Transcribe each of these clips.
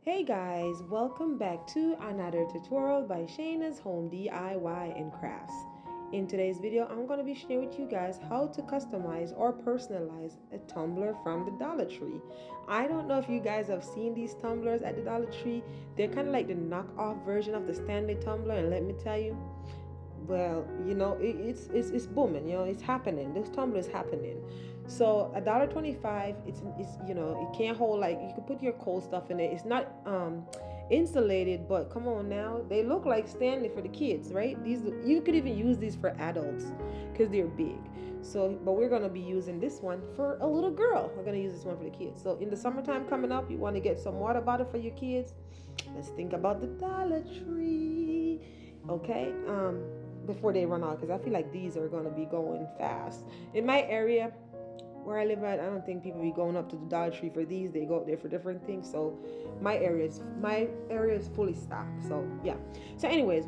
Hey guys, welcome back to another tutorial by Shayna's Home DIY&Crafts. In today's video, I'm going to be sharing with you guys how to customize or personalize a tumbler from the Dollar Tree. I don't know if you guys have seen these tumblers at the Dollar Tree. They're kind of like the knockoff version of the Stanley tumbler, and let me tell you, well, it's booming. It's happening. This tumbler is happening. So $1.25, it's it can't hold, like, you can put your cold stuff in it. It's not insulated, but come on now, they look like Stanley for the kids, right? These, you could even use these for adults because they're big. So, but we're gonna be using this one for a little girl. We're gonna use this one for the kids. So in the summertime coming up, you want to get some water bottle for your kids. Let's think about the Dollar Tree, okay? Before they run out, because I feel like these are going to be going fast. In my area where I live at, I don't think people be going up to the Dollar Tree for these. They go up there for different things. So my area is fully stocked. So yeah. So anyways,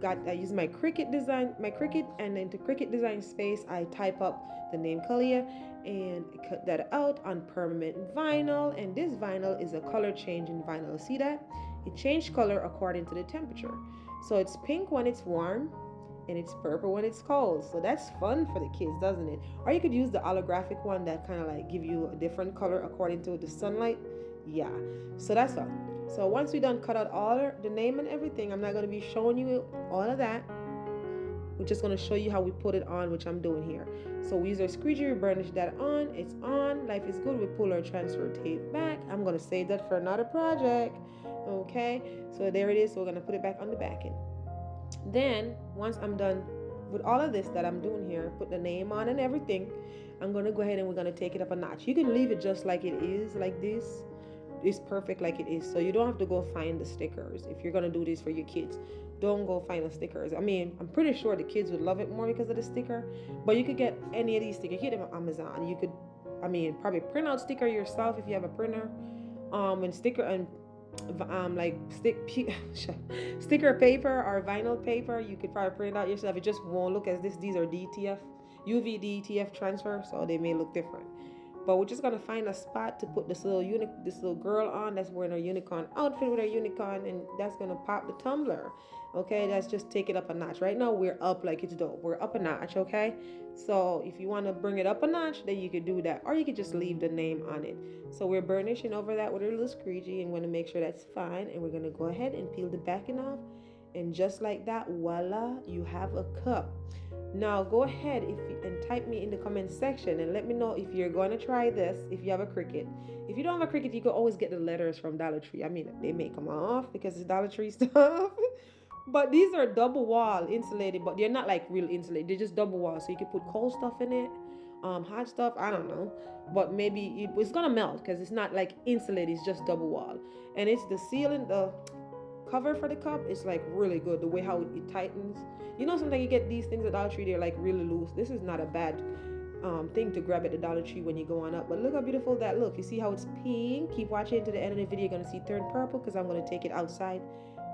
I use my Cricut design, and into Cricut design space, I type up the name Kalia and cut that out on permanent vinyl. And this vinyl is a color changing vinyl. See that? It changed color according to the temperature. So it's pink when it's warm, and it's purple when it's cold. So that's fun for the kids, doesn't it? Or you could use the holographic one that kind of like give you a different color according to the sunlight. Yeah, so that's fun. So once we done cut out all the name and everything, I'm not going to be showing you all of that. We're just going to show you how we put it on, which I'm doing here. So we use our squeegee, we burnish that on. It's on. Life is good. We pull our transfer tape back. I'm going to save that for another project. Okay, so there it is. So we're going to put it back on the back end. Then once I'm done with all of this that I'm doing here, put the name on and everything, I'm going to go ahead and we're going to take it up a notch. You can leave it just like it is, like this. It's perfect like it is. So you don't have to go find the stickers. If you're going to do this for your kids, don't go find the stickers. I mean, I'm pretty sure the kids would love it more because of the sticker, but you could get any of these stickers. Get them on Amazon. You could, probably print out sticker yourself if you have a printer. And sticker and sticker paper or vinyl paper, you could probably print it out yourself. It just won't look as this. These are DTF, UV DTF transfer, so they may look different. But we're just gonna find a spot to put this little girl on that's wearing her unicorn outfit with her unicorn, and that's gonna pop the tumbler. Okay, that's just take it up a notch. Right now we're up like it's dope. We're up a notch, okay? So if you want to bring it up a notch, then you could do that, or you could just leave the name on it. So we're burnishing over that with a little squeegee, and we're gonna make sure that's fine. And we're gonna go ahead and peel the backing off, and just like that, voila, you have a cup. Now go ahead and type me in the comment section and let me know if you're going to try this, if you have a Cricut. If you don't have a Cricut, you can always get the letters from Dollar Tree. I mean, they may come off because it's Dollar Tree stuff. But these are double wall insulated, but they're not like real insulated. They're just double wall. So you can put cold stuff in it, hot stuff, I don't know. But maybe it's going to melt because it's not like insulated. It's just double wall. And it's the sealing, the cover for the cup is like really good, the way how it tightens. Sometimes you get these things at Dollar Tree, they're like really loose. This is not a bad thing to grab at the Dollar Tree when you go on up. But look how beautiful that look. You see how it's pink? Keep watching to the end of the video. You're gonna see turn purple because I'm gonna take it outside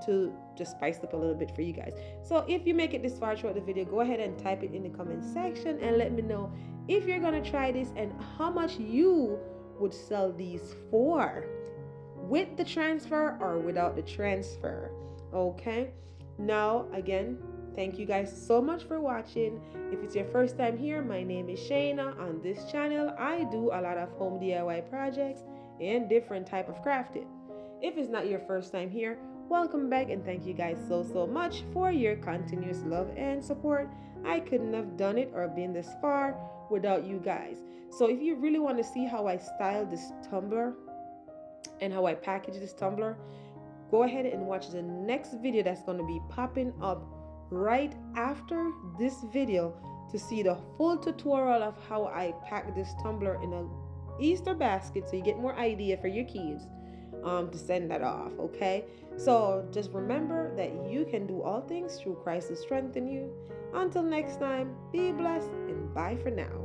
to just spice up a little bit for you guys. So if you make it this far throughout the video, go ahead and type it in the comment section and let me know if you're gonna try this and how much you would sell these for, with the transfer or without the transfer. Okay, now again, thank you guys so much for watching. If it's your first time here, my name is Shayna. On this channel I do a lot of home DIY projects and different type of crafting. If it's not your first time here, welcome back, and thank you guys so much for your continuous love and support. I couldn't have done it or been this far without you guys. So if you really want to see how I style this tumbler and how I package this tumbler, go ahead and watch the next video that's going to be popping up right after this video to see the full tutorial of how I pack this tumbler in a Easter basket, so you get more idea for your kids to send that off. Okay, so just remember that you can do all things through Christ who strengthens you. Until next time, be blessed and bye for now.